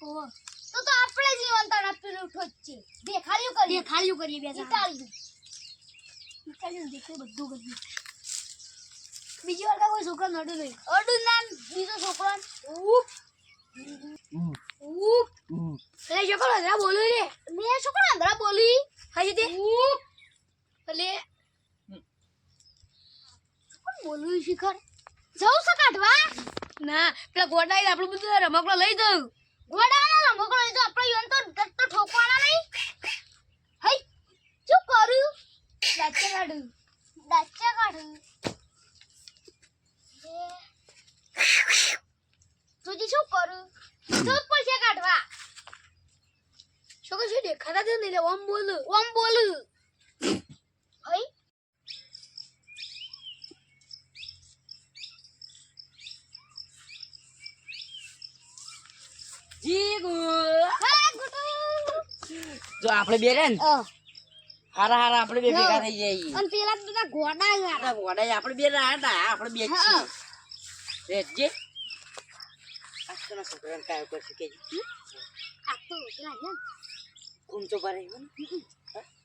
ઓહ તો આપણે જીવનતાના પેલું ઠોચી દેખાડ્યું કરીએ બે ઇટાલિયન દેખે બધું કરીએ બીજી વાર કોઈ છોકરા નડું નહીં અડું ના બીજો છોકરો અરે છોકરો અંદરા બોલું રે મેં છોકરો અંદરા બોલી હાજી તે અલે કોણ બોલું શિખર જાઉં છે કાઢવા ના પેલા ગોડાઈ આપણું બધું રમકડો લઈ દઉં ગોડાના રમકડો લઈ દઉં આપણે યોન તો ઠોકવાના નહીં હઈ શું કર્યું દાચા કાઢું તુજી શું કરું તો પૈસા કાઢવા છોકરા શું દેખાતા જ નહીં ઓમ બોલું હઈ જીગુ હા ગુટુ જો આપણે બે રે ને હારા આપણે બે ભેગા થઈ જઈએ અને પેલા બધા ગોડા આ ગોડાઈ આપણે બે હતા આપણે બે છીએ રેજે આસ્તના છોકરાને કાયો કરશે કે આ તો પેલા ને ઘૂમતો ભરે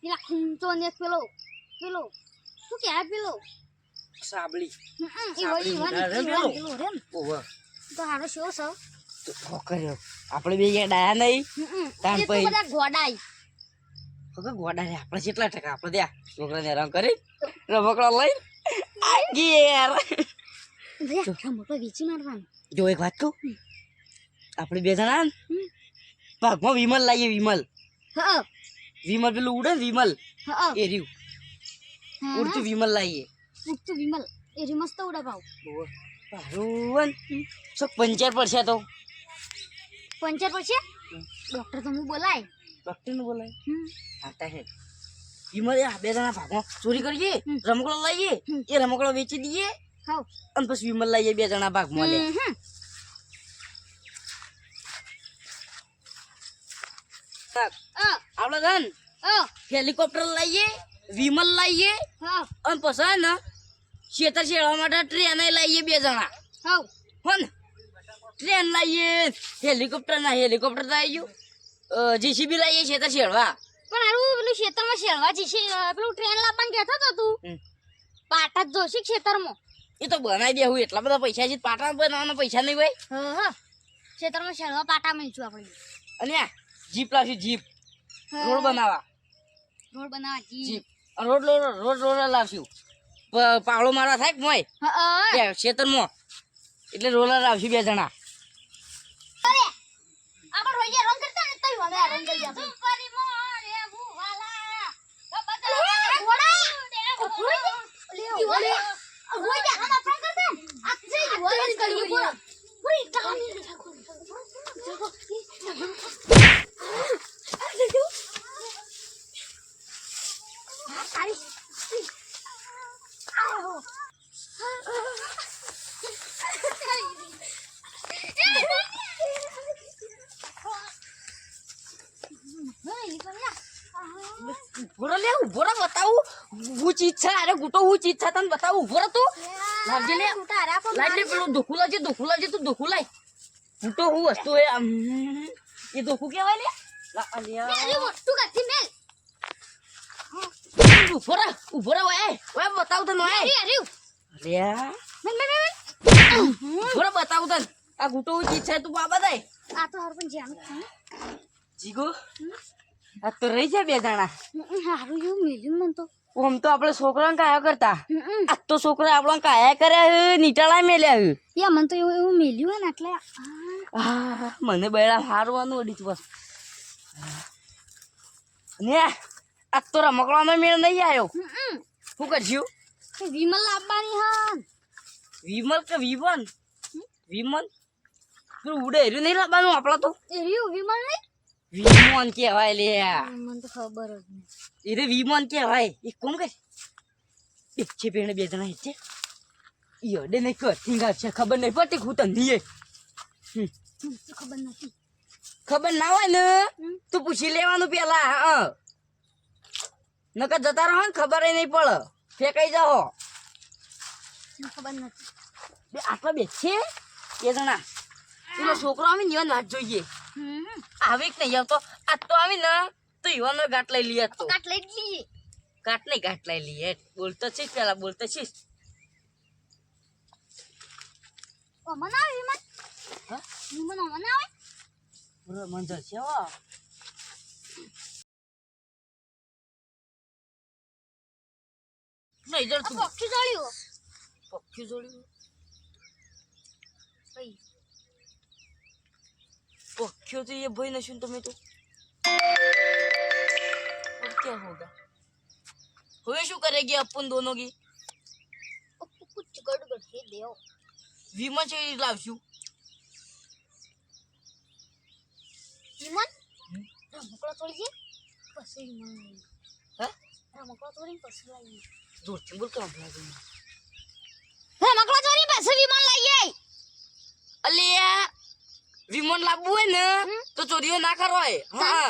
પેલા ખૂંચો ને પેલો શું કે પેલો સાબલી પેલો રે ઓહો તો હારો શો છો તો કર્યો આપણે બે ડાયા નહીં તાન એ તો પછી બધા ગોડાઈ તો ગોડા રે આપણે કેટલા ટકા આપણે ત્યાં છોકરાને હેરાન કરી રમકડા લઈ આ ગેર ભાઈ મોટો વીચી મારવાનો જો એક વાત કહું આપણે બે જણા ભાગમાં વિમલ લાવીએ વિમલ પેલું ઉડે ને વિમલ એ રહ્યું ઉડતું વિમલ લાવીએ ઉડતું વિમલ એ રી મસ્ત ઉડા ભાવ પારુવન સો પંચર પડશે તો પંચર પડશે ડોક્ટર તો હું બોલાય ડોક્ટરને બોલાય આતા હે વિમલ આ બે જણા ભાગમાં ચોરી કરીએ રમકડો લાવીએ એ રમકડો વેચી દઈએ હાવ અને પછી વિમલ લાવીએ બે જણા ભાગમાં લે આપણે ધન હેલિકોપ્ટર લાવીએ વિમલ લાવીએ અને પછી ને ખેતર શેડવા માટે ટ્રેન લાવીએ બે જણા હો ને ટ્રેન લાવીએ હેલિકોપ્ટર તો આવી ગયું જીસીબી લાવીએ ખેતર શેડવા પણ હારું પેલું ખેતરમાં શેળવા જશે પેલું ટ્રેન લાવવાનું કહેતો તો તું પાટા જ જોશી ખેતરમાં એ તો બનાવી દેવું એટલા બધા પૈસા છે પાટા બનાવવાના પૈસા નહીં ભાઈ ખેતરમાં શેળવા પાટા મળીશું આપણે અને આ જીપ લાવશું જીપ રોડ બનાવવા જીપ રોડ લાવશું પાવડો મારવા થાય મોય ખેતરમાં એટલે રોલર લાવશું બે જણા આપણે રોજે રંગ કરતા ને તઈ હવે રંગ કરી જાશું સુપરી મોરે ભૂવાલા રોજે આમાં પ્રાણ કરતા આ જઈ વરસ કરી પૂરી ટાણી ઉભો બતાવું ઊંચી ઈચ્છા અરે ગુટો ઊંચી ઈચ્છા તને બતાવું ઉભો તું લાવજે લે લાઈ લે પેલું દુખું લાવજે તું દુખું લાઈ ગુટો હું વસ્તુ એ એ દુખું કેવાય લે ઉભો રે ઓય બતાવ તને ઓય અરે બતાવું તને આ ગુટો ઊંચી ઈચ્છા તું બાબા દે આ તો હાર પણ જામ જીગો આ તો રહી જાય બે જણા હારું એવું મેલ્યું મન તો ઓમ તો આપણે છોકરાને કાયા કરતા આ તો છોકરા આપણને કાયા કર્યા નીટાળા મેલ્યા યા મન તો એવું મેલ્યું ને એટલે મને બેડા હારવાનું અડી બસ ને આ તો રમકડાનો મેળ નહીં આવ્યો શું કરશું વિમલ લાવવાની હા વિમલ કે વિમલ તું ઉડે હેર્યું નહીં લાવવાનું આપણા તો એર્યું વિમલ નહીં વિમોન કહેવાય લે મને તો ખબર જ નહીં એ વિમોન કહેવાય એક કોમ કર એક છે પેણે બે જણા છે ઈડે નહીં કર થીંગા છે ખબર નહીં પડતી હું તને ખબર નથી ખબર ના હોય ને તું પૂછી લેવાનું પેલા નકર જતા રહો ને ખબર નહીં પડે ફેંકાઈ જાઓ ખબર નથી બે આટલા બે છે બે જણા પેલો છોકરો આવે ને વાત જોઈએ આવી કે નહીં આવતો આ તો આવી ને તો યુવાનો ગાંઠ લઈ લઈએ તો કાટ લઈ જ લઈએ ગાંઠ નહીં ગાંઠ લઈ લઈએ બોલતો છે પેલા બોલતો છે મને આવે વિમાન હા વિમાન મને આવે પૂરો મંજર છે હો નહીં જર તું પક્ષી જોડ્યું પક્ષી જોડ્યું ભાઈ पक्षियों तो ये भाई नशुन तुम्हें तो अब क्या होगा हुए शू करेगी अपन दोनों की कुछ गड़बड़ है देव विमान से लावशू विमान रमकड़ा तोड़िए પછી વિમાન લઈ હા રમકડા તોડીને પછી લઈએ दूर से बोल काम लगा दूंगा રમકડા તોડી પછી વિમાન લઈએ अलिया विमान लाबू है ना तो चोरियो ना करो है हाँ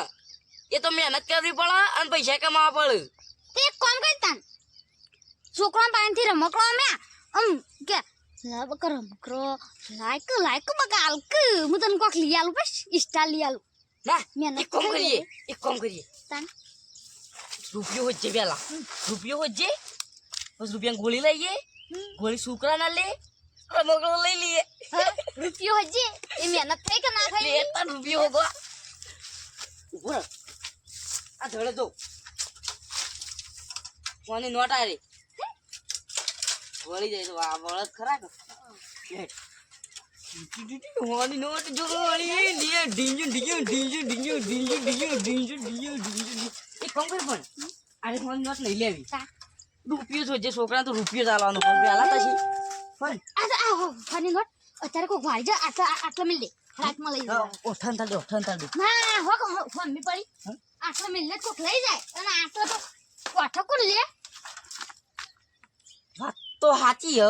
ये तो मेहनत करवी પડે અને પૈસા કમાવા પડે તે એક કામ કરતા છોકરા પાસેથી રમકડા મે કે લાવ કર રમકડો લાઈક બગાલક હું તને કોક લઈ આલું બસ ઇસ્ટા લઈ આલું ના મહેનત એક કામ કરીએ તાન રૂપિયો હોજે પેલા રૂપિયો હોજે બસ રૂપિયા ગોળી લઈએ ગોળી છોકરા ના લે રમકડો લઈ લઈએ રૂપિયો હજી એ મહેનત થઈ કે ના થઈ લેતા રૂપિયો હોગો ઉભો આ ધડે જો કોની નોટ આ રે વળી જાય તો આ વળત ખરા કે કોની નોટ જો વળી લે ડીંજુ એ કોમ કર પણ આરે કોની નોટ નહીં લેવી રૂપિયો જોજે છોકરા તો રૂપિયો ચાલવાનો પણ પેલા તો છે પણ આ ફની નોટ અત્યારે કોક વાળી જા આટલા મિલ દે રાતમાં લઈ જાવ ઓઠાન તાડ ના હો ફોન મી પડી આટલા મિલ ને કોક લઈ જાય અને આટલા તો કોઠો કોણ લે વાત તો સાચી હ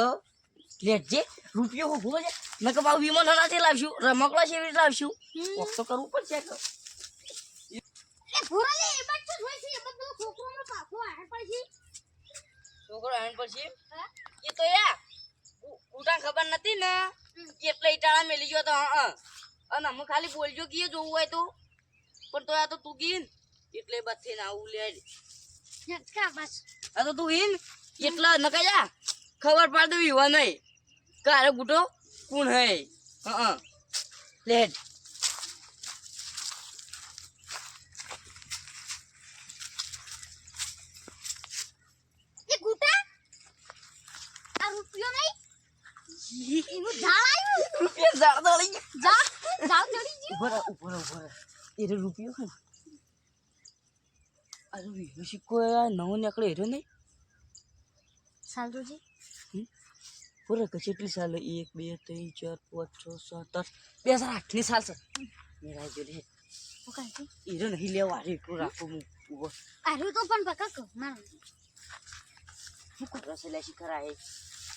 લેજે રૂપિયો હોગો છે મેં કે બાબુ વિમાન હરાથી લાવશું રમકડા છે એવી લાવશું કોક તો કરવું પડશે કે એ ભૂરા લે એ બાદ તો જોઈ છે એ બાદ છોકરોનો પાછો આણ પડશે છોકરો આણ પછી એ તો યા કુટા ખબર નથી ને એટલે ઈટાળા મેલી ગયો તો અને અમે ખાલી બોલજો કે જોવું હોય તો પણ તો આ તો તું ગીન એટલે બથે ના આવું લે કા બસ આ તો તું ગીન એટલા ન કયા ખબર પાડ દેવી હોય નહીં કારે ગુટો કોણ હે લેટ એ ગુટા આ રૂપિયો નહીં એનું ઝાડ આવ્યું રૂપિયા ઝાડ દળી ઝાડ ચડી ગયું ઉપર એ રૂપિયો હે અરે વીરો સિક્કો નવો નીકળે એરો નહીં સાલજી પૂરા કેટલી સાલ 1 2 3 4 5 6 7 8 2008 ની સાલ છે મેરા જો લે ઓકે એરો નહીં લેવા રે એટલું રાખું હું ઉભો આરું તો પણ પકા કો ના હું કુતરા સે લેશી કરાય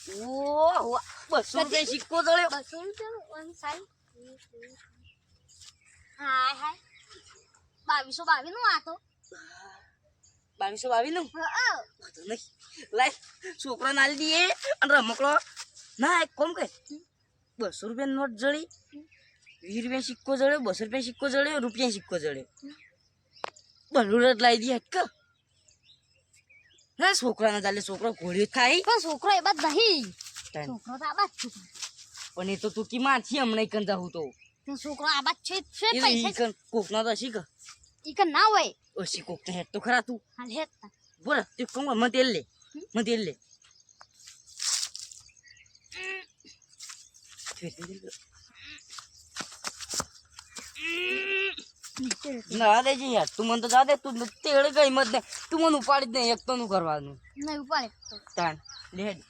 ઓ 200 રૂપિયા સિક્કો દળ્યો 200 રૂપિયા વન સાઈ હાય 2222 નું આ તો 2222 નું તો નહીં લાય છોકરા નાલી દીએ અને રમકડો ના એક કોમ કે 200 રૂપિયા નોટ જળી 20 રૂપિયા સિક્કો જળ્યો 200 રૂપિયા સિક્કો જળ્યો રૂપિયા સિક્કો જળ્યો બલુરત લાવી દી હક ના છોકરા ના ચાલે છોકરો ઘોડ્યો થાય પણ છોકરો એ બાદ નહીં તાન. છોકરો તો આ બાદ છે પણ એ તો તું કી માથી હમણાં ઈકન જાઉં તો તે છોકરો આ બાદ છે એ પૈસા ઈકન કોકના તો હશી કે ઈ કે ના હોય ઓછી કોકને હેડ તો ખરા તું હાલ હેત બોલ તું કોમ મને તેલ લે મને તેલ લે ના દે જી યાર તું મને તો જા દે તું તેડ ગઈ મત ને તું મને ઉપાડી જ નહીં એક તો નું કરવાનું નહીં ઉપાડે તાણ લે હેડ